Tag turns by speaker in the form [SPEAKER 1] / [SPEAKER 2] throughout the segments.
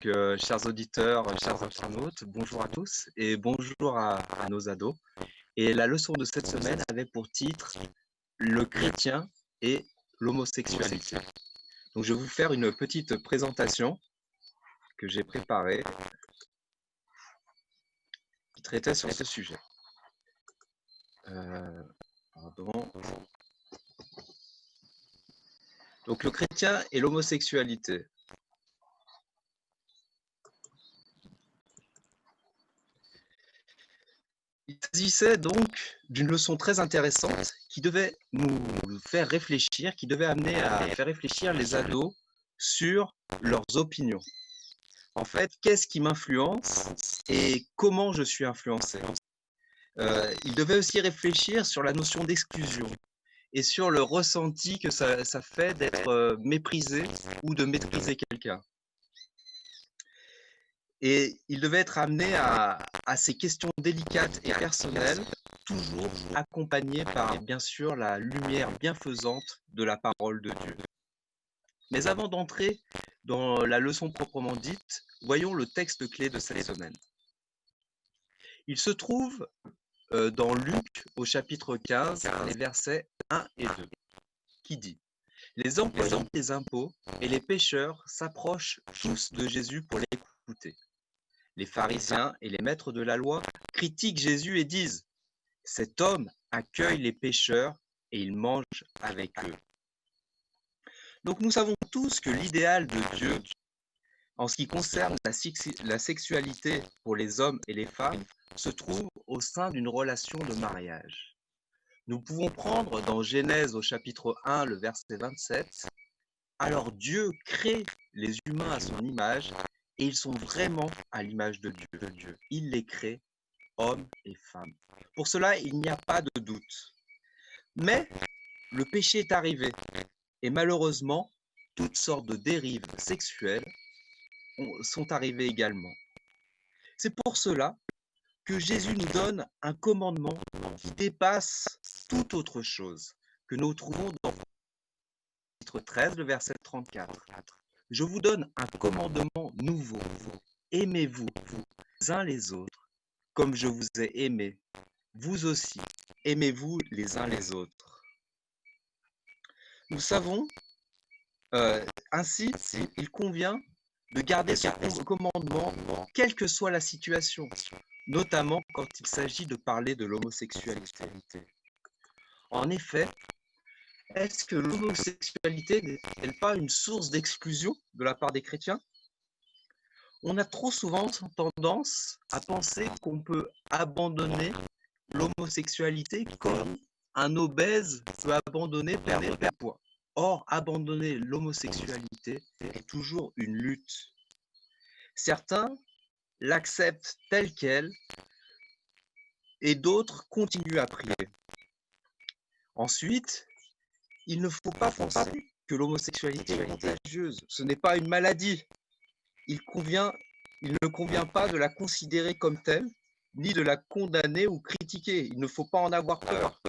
[SPEAKER 1] Chers auditeurs, chers internautes, bonjour à tous et bonjour à nos ados. Et la leçon de cette semaine avait pour titre Le chrétien et l'homosexualité. Donc, je vais vous faire une petite présentation que j'ai préparée qui traitait sur ce sujet. Pardon. Donc, le chrétien et l'homosexualité. Il s'agissait donc d'une leçon très intéressante qui devait nous faire réfléchir, qui devait amener à faire réfléchir les ados sur leurs opinions. En fait, qu'est-ce qui m'influence et comment je suis influencé? Il devait aussi réfléchir sur la notion d'exclusion et sur le ressenti que ça fait d'être méprisé ou de mépriser quelqu'un. Et il devait être amené à ces questions délicates et personnelles, toujours accompagnées par, bien sûr, la lumière bienfaisante de la parole de Dieu. Mais avant d'entrer dans la leçon proprement dite, voyons le texte clé de cette semaine. Il se trouve dans Luc au chapitre 15, les versets 1 et 2, qui dit « Les employants des impôts et les pécheurs s'approchent tous de Jésus pour l'écouter. Les pharisiens et les maîtres de la loi critiquent Jésus et disent « Cet homme accueille les pécheurs et il mange avec eux. » Donc nous savons tous que l'idéal de Dieu, en ce qui concerne la sexualité pour les hommes et les femmes, se trouve au sein d'une relation de mariage. Nous pouvons prendre dans Genèse au chapitre 1, le verset 27, « Alors Dieu crée les humains à son image, et ils sont vraiment à l'image de Dieu. Il les crée, hommes et femmes. » Pour cela, il n'y a pas de doute. Mais le péché est arrivé, et malheureusement, toutes sortes de dérives sexuelles sont arrivées également. C'est pour cela que Jésus nous donne un commandement qui dépasse toute autre chose, que nous trouvons dans le chapitre 13, le verset 34. « Je vous donne un commandement nouveau. Aimez-vous les uns les autres, comme je vous ai aimé. Vous aussi, aimez-vous les uns les autres. » Nous savons, ainsi, il convient de garder ce commandement, quelle que soit la situation, notamment quand il s'agit de parler de l'homosexualité. En effet, est-ce que l'homosexualité n'est-elle pas une source d'exclusion de la part des chrétiens? On a trop souvent tendance à penser qu'on peut abandonner l'homosexualité comme un obèse peut abandonner perdre du poids. Or, abandonner l'homosexualité est toujours une lutte. Certains l'acceptent telle qu'elle et d'autres continuent à prier. Ensuite, il ne faut pas penser que l'homosexualité est contagieuse. Ce n'est pas une maladie. Il ne convient pas de la considérer comme telle, ni de la condamner ou critiquer. Il ne faut pas en avoir peur.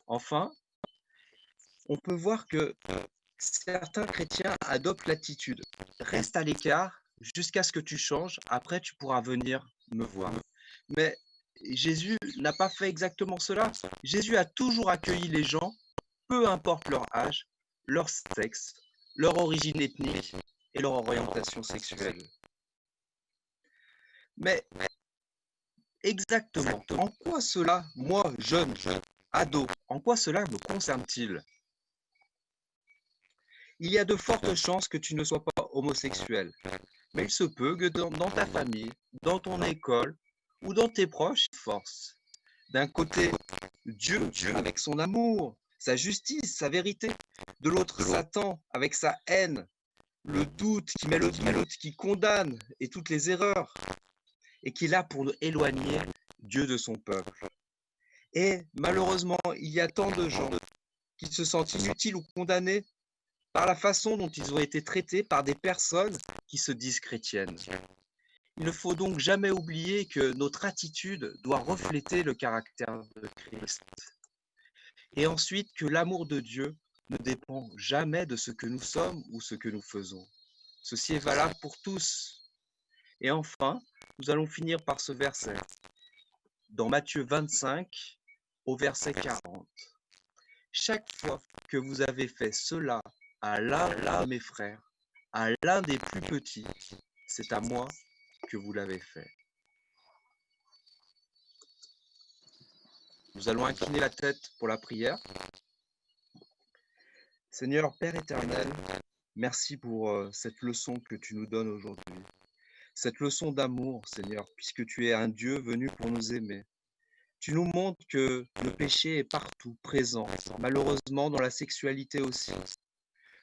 [SPEAKER 1] Enfin, on peut voir que certains chrétiens adoptent l'attitude « reste à l'écart jusqu'à ce que tu changes, après tu pourras venir me voir ». Mais Jésus n'a pas fait exactement cela. Jésus a toujours accueilli les gens, peu importe leur âge, leur sexe, leur origine ethnique et leur orientation sexuelle. Mais exactement, en quoi cela, moi, jeune, ado, en quoi cela me concerne-t-il? Il y a de fortes chances que tu ne sois pas homosexuel, mais il se peut que dans ta famille, dans ton école ou dans tes proches, force. D'un côté, Dieu avec son amour, sa justice, sa vérité. De l'autre, Satan avec sa haine, le doute, qui met le doute, qui condamne et toutes les erreurs, et qui est là pour nous éloigner Dieu de son peuple. Et malheureusement, il y a tant de gens qui se sentent inutiles ou condamnés par la façon dont ils ont été traités par des personnes qui se disent chrétiennes. Il ne faut donc jamais oublier que notre attitude doit refléter le caractère de Christ. Et ensuite, que l'amour de Dieu ne dépend jamais de ce que nous sommes ou ce que nous faisons. Ceci est valable pour tous. Et enfin, nous allons finir par ce verset, dans Matthieu 25, au verset 40. Chaque fois que vous avez fait cela à l'un de mes frères, à l'un des plus petits, c'est à moi que vous l'avez fait. Nous allons incliner la tête pour la prière. Seigneur Père éternel, merci pour cette leçon que tu nous donnes aujourd'hui. Cette leçon d'amour, Seigneur, puisque tu es un Dieu venu pour nous aimer. Tu nous montres que le péché est partout présent, malheureusement dans la sexualité aussi.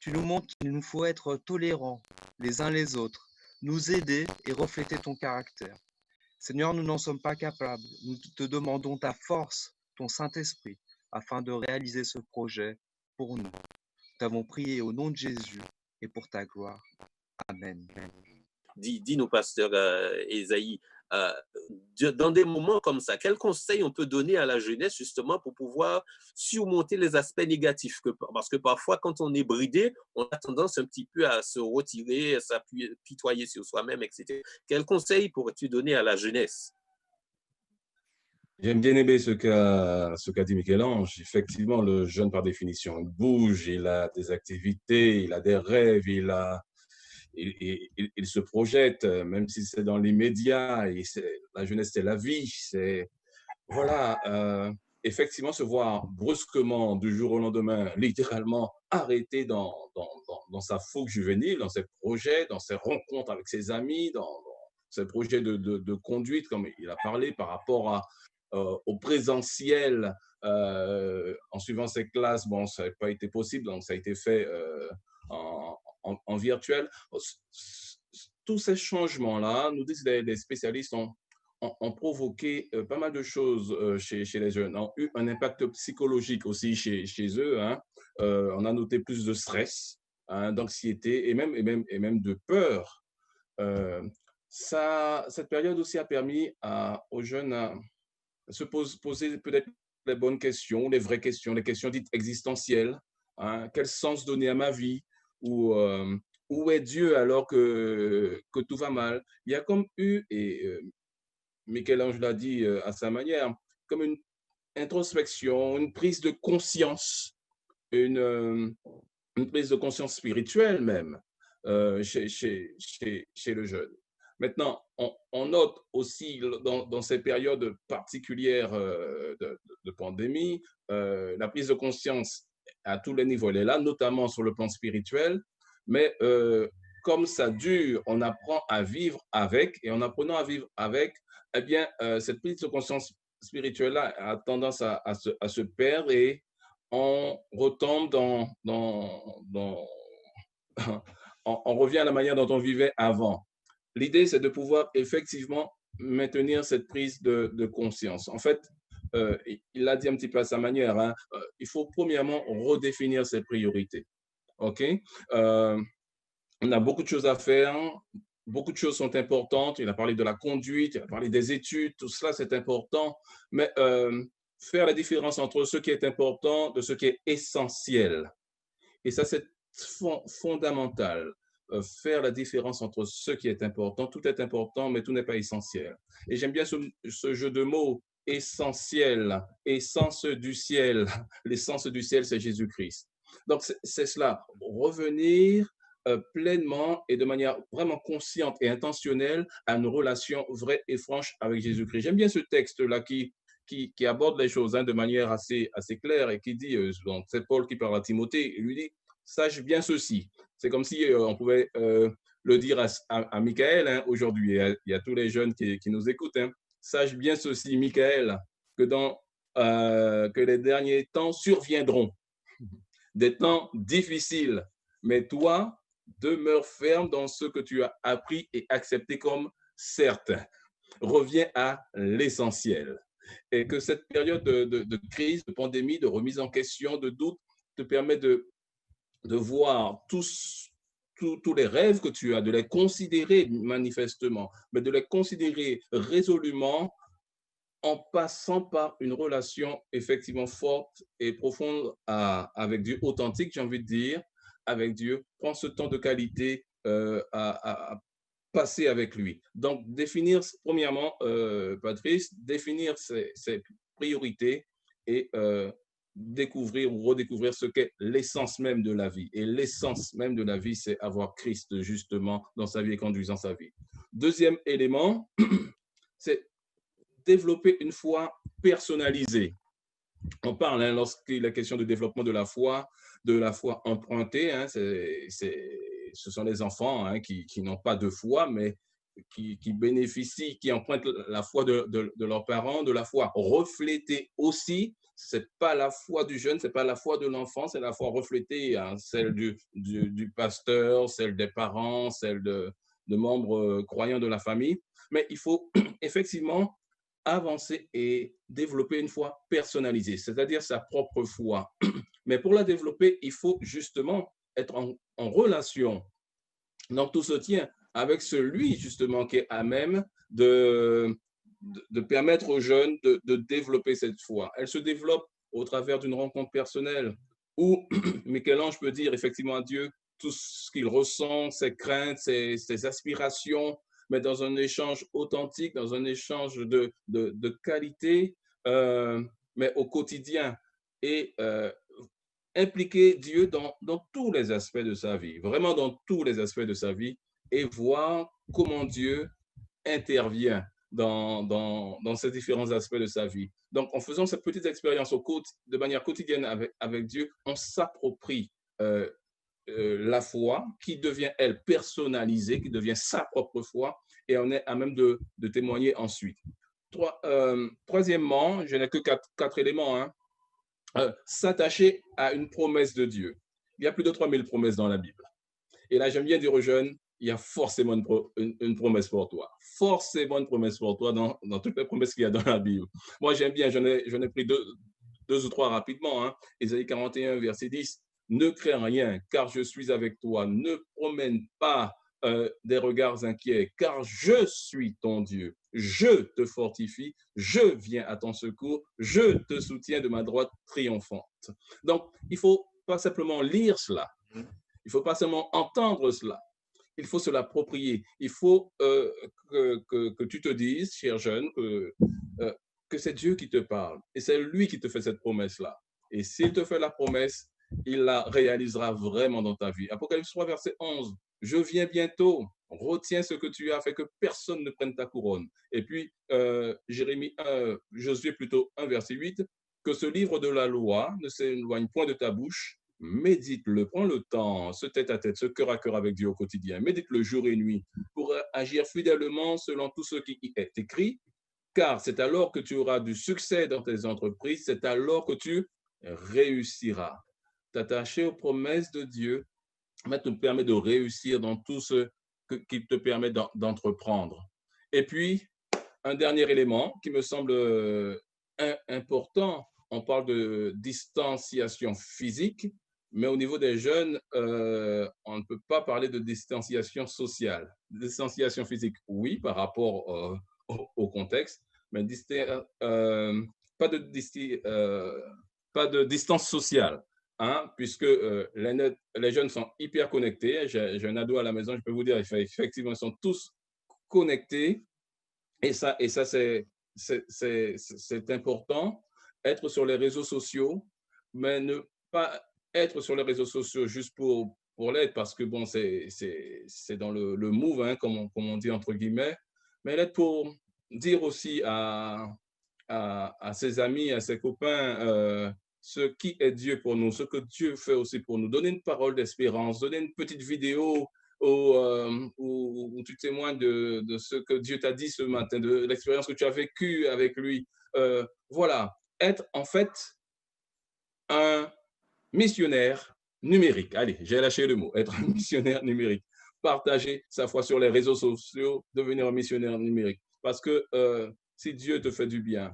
[SPEAKER 1] Tu nous montres qu'il nous faut être tolérants les uns les autres, nous aider et refléter ton caractère. Seigneur, nous n'en sommes pas capables. Nous te demandons ta force, ton Saint-Esprit, afin de réaliser ce projet pour nous. Nous t'avons prié au nom de Jésus et pour ta gloire. Amen.
[SPEAKER 2] Dis-nous, pasteur Esaïe, dans des moments comme ça, quels conseils on peut donner à la jeunesse justement pour pouvoir surmonter les aspects négatifs? Parce que parfois, quand on est bridé, on a tendance un petit peu à se retirer, à s'apitoyer sur soi-même, etc. Quels conseils pourrais-tu donner à la jeunesse?
[SPEAKER 3] J'aime bien aimer ce qu'a dit Michel-Ange. Effectivement, le jeune, par définition, il bouge, il a des activités, il a des rêves, il se projette, même si c'est dans l'immédiat. La jeunesse, c'est la vie. Voilà, effectivement, se voir brusquement, du jour au lendemain, littéralement arrêté dans sa fougue juvénile, dans ses projets, dans ses rencontres avec ses amis, dans ses projets de conduite, comme il a parlé, par rapport au présentiel, en suivant ses classes. Bon, ça n'a pas été possible, donc ça a été fait en virtuel. Tous ces changements-là, nous disent les spécialistes, ont provoqué pas mal de choses chez les jeunes, ont eu un impact psychologique aussi chez eux. Hein. On a noté plus de stress, hein, d'anxiété et même de peur. Cette période aussi a permis aux jeunes à se poser peut-être les bonnes questions, les vraies questions, les questions dites existentielles. Hein. Quel sens donner à ma vie? Ou où est Dieu alors que tout va mal? Il y a comme eu, et Michel-Ange l'a dit à sa manière, comme une introspection, une prise de conscience, une prise de conscience spirituelle même chez le jeune. Maintenant, on note aussi dans ces périodes particulières de pandémie, la prise de conscience à tous les niveaux, elle est là, notamment sur le plan spirituel, mais comme ça dure, on apprend à vivre avec, et en apprenant à vivre avec, eh bien, cette prise de conscience spirituelle-là a tendance à se perdre et on retombe on revient à la manière dont on vivait avant. L'idée, c'est de pouvoir effectivement maintenir cette prise de conscience. En fait, il l'a dit un petit peu à sa manière, hein, il faut premièrement redéfinir ses priorités. OK? On a beaucoup de choses à faire, beaucoup de choses sont importantes. Il a parlé de la conduite, il a parlé des études, tout cela, c'est important. Mais faire la différence entre ce qui est important de ce qui est essentiel. Et ça, c'est fondamental. Faire la différence entre ce qui est important. Tout est important, mais tout n'est pas essentiel. Et j'aime bien ce jeu de mots, essentiel, essence du ciel. L'essence du ciel, c'est Jésus-Christ. Donc, c'est cela. Revenir pleinement et de manière vraiment consciente et intentionnelle à une relation vraie et franche avec Jésus-Christ. J'aime bien ce texte-là qui aborde les choses, hein, de manière assez claire et qui dit, c'est Paul qui parle à Timothée, il lui dit, sache bien ceci. C'est comme si on pouvait le dire à Michael, hein, aujourd'hui. Il y a tous les jeunes qui nous écoutent. Hein. Sache bien ceci, Michael, que les derniers temps surviendront, des temps difficiles. Mais toi, demeure ferme dans ce que tu as appris et accepté comme certain. Reviens à l'essentiel. Et que cette période de crise, de pandémie, de remise en question, de doute, te permet de voir tous les rêves que tu as, de les considérer manifestement, mais de les considérer résolument en passant par une relation effectivement forte et profonde avec Dieu, authentique, j'ai envie de dire, avec Dieu. Prends ce temps de qualité à passer avec lui. Donc, définir, premièrement, Patrice, définir ses priorités et découvrir ou redécouvrir ce qu'est l'essence même de la vie. Et l'essence même de la vie, c'est avoir Christ justement dans sa vie et conduisant sa vie. Deuxième élément, c'est développer une foi personnalisée. On parle, hein, lorsqu'il est question de développement de la foi empruntée. Hein, ce sont les enfants, hein, qui n'ont pas de foi, mais qui bénéficient, qui empruntent la foi de leurs parents, de la foi reflétée aussi. Ce n'est pas la foi du jeune, ce n'est pas la foi de l'enfant, c'est la foi reflétée, hein, celle du pasteur, celle des parents, celle de membres croyants de la famille. Mais il faut effectivement avancer et développer une foi personnalisée, c'est-à-dire sa propre foi. Mais pour la développer, il faut justement être en relation. Donc, tout se tient avec celui, justement, qui est à même de permettre aux jeunes de développer cette foi. Elle se développe au travers d'une rencontre personnelle où Michel-Ange peut dire effectivement à Dieu tout ce qu'il ressent, ses craintes, ses aspirations, mais dans un échange authentique, dans un échange de qualité, mais au quotidien. Et impliquer Dieu dans tous les aspects de sa vie, vraiment dans tous les aspects de sa vie, et voir comment Dieu intervient dans ces différents aspects de sa vie. Donc, en faisant cette petite expérience de manière quotidienne avec Dieu, on s'approprie la foi qui devient, elle, personnalisée, qui devient sa propre foi, et on est à même de témoigner ensuite. Troisièmement, je n'ai que quatre éléments, hein. S'attacher à une promesse de Dieu. Il y a plus de 3000 promesses dans la Bible. Et là, j'aime bien dire aux jeunes, il y a forcément une promesse pour toi. Forcément une promesse pour toi dans toutes les promesses qu'il y a dans la Bible. Moi, j'aime bien, j'en ai pris deux ou trois rapidement. Hein. Ésaïe 41, verset 10. Ne crains rien, car je suis avec toi. Ne promène pas des regards inquiets, car je suis ton Dieu. Je te fortifie, je viens à ton secours, je te soutiens de ma droite triomphante. Donc, il ne faut pas simplement lire cela, il ne faut pas seulement entendre cela, il faut se l'approprier. Il faut que tu te dises, cher jeune, que c'est Dieu qui te parle et c'est lui qui te fait cette promesse-là. Et s'il te fait la promesse, il la réalisera vraiment dans ta vie. Apocalypse 3, verset 11. Je viens bientôt, retiens ce que tu as fait, que personne ne prenne ta couronne. Et puis, Josué plutôt 1, verset 8, que ce livre de la loi ne s'éloigne point de ta bouche, médite-le, prends le temps, ce tête-à-tête, ce cœur à cœur avec Dieu au quotidien, médite-le jour et nuit pour agir fidèlement selon tout ce qui est écrit, car c'est alors que tu auras du succès dans tes entreprises, c'est alors que tu réussiras. T'attacher aux promesses de Dieu te permet de réussir dans tout ce qui te permet d'entreprendre. Et puis, un dernier élément qui me semble important, on parle de distanciation physique, mais au niveau des jeunes, on ne peut pas parler de distanciation sociale. Distanciation physique, oui, par rapport au contexte, mais pas de distance sociale. Hein, puisque les jeunes sont hyper connectés. J'ai un ado à la maison, je peux vous dire, effectivement, ils sont tous connectés. Et ça c'est important. Être sur les réseaux sociaux, mais ne pas être sur les réseaux sociaux juste pour l'être, parce que bon, c'est dans le move, hein, comme on dit entre guillemets, mais l'être pour dire aussi à ses amis, à ses copains, ce qui est Dieu pour nous, ce que Dieu fait aussi pour nous. Donner une parole d'espérance, donner une petite vidéo où tu témoignes de ce que Dieu t'a dit ce matin, de l'expérience que tu as vécue avec lui. Voilà, être en fait un missionnaire numérique. Allez, j'ai lâché le mot, être un missionnaire numérique. Partager sa foi sur les réseaux sociaux, devenir un missionnaire numérique. Parce que si Dieu te fait du bien,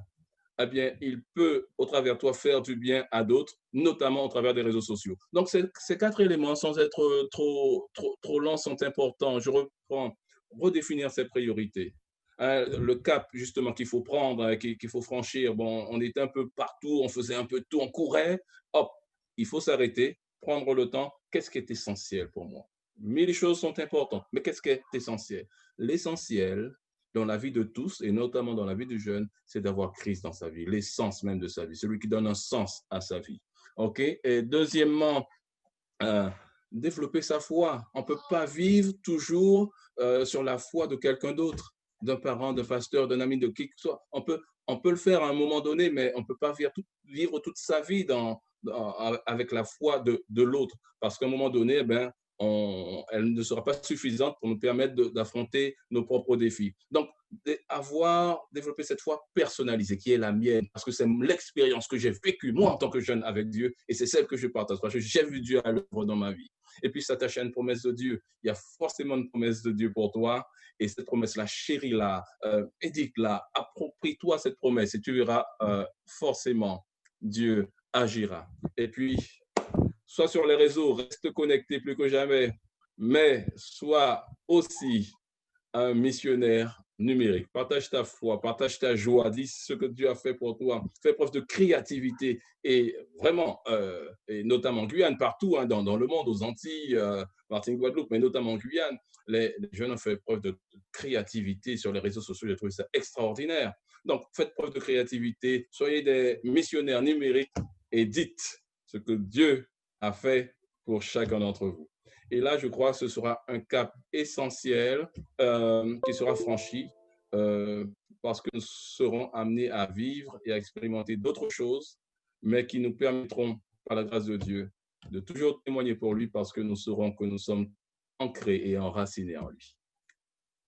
[SPEAKER 3] eh bien, il peut, au travers de toi, faire du bien à d'autres, notamment au travers des réseaux sociaux. Donc, ces quatre éléments, sans être trop lents, sont importants. Je reprends, redéfinir ses priorités. Le cap, justement, qu'il faut prendre, qu'il faut franchir. Bon, on était un peu partout, on faisait un peu tout, on courait. Hop, il faut s'arrêter, prendre le temps. Qu'est-ce qui est essentiel pour moi? Mille choses sont importantes. Mais qu'est-ce qui est essentiel? L'essentiel dans la vie de tous, et notamment dans la vie du jeune, c'est d'avoir Christ dans sa vie, l'essence même de sa vie, celui qui donne un sens à sa vie. OK? Et deuxièmement, développer sa foi. On ne peut pas vivre toujours sur la foi de quelqu'un d'autre, d'un parent, d'un pasteur, d'un ami, de qui que ce soit. On peut le faire à un moment donné, mais on ne peut pas vivre toute sa vie avec la foi de l'autre, parce qu'à un moment donné, eh ben, elle ne sera pas suffisante pour nous permettre d'affronter nos propres défis. Donc, développer cette foi personnalisée qui est la mienne, parce que c'est l'expérience que j'ai vécue, moi, en tant que jeune avec Dieu, et c'est celle que je partage, parce que j'ai vu Dieu à l'œuvre dans ma vie. Et puis, s'attacher à une promesse de Dieu. Il y a forcément une promesse de Dieu pour toi, et cette promesse-là, chéris-la, édite-la, approprie-toi cette promesse, et tu verras forcément Dieu agira. Et puis, sois sur les réseaux, reste connecté plus que jamais, mais sois aussi un missionnaire numérique. Partage ta foi, partage ta joie, dis ce que Dieu a fait pour toi, fais preuve de créativité et vraiment, et notamment en Guyane, partout hein, dans le monde, aux Antilles, Martinique, Guadeloupe, mais notamment en Guyane, les jeunes ont fait preuve de créativité sur les réseaux sociaux, j'ai trouvé ça extraordinaire. Donc, faites preuve de créativité, soyez des missionnaires numériques et dites ce que Dieu a fait pour chacun d'entre vous. Et là, je crois que ce sera un cap essentiel qui sera franchi parce que nous serons amenés à vivre et à expérimenter d'autres choses, mais qui nous permettront, par la grâce de Dieu, de toujours témoigner pour lui parce que nous saurons que nous sommes ancrés et enracinés en lui.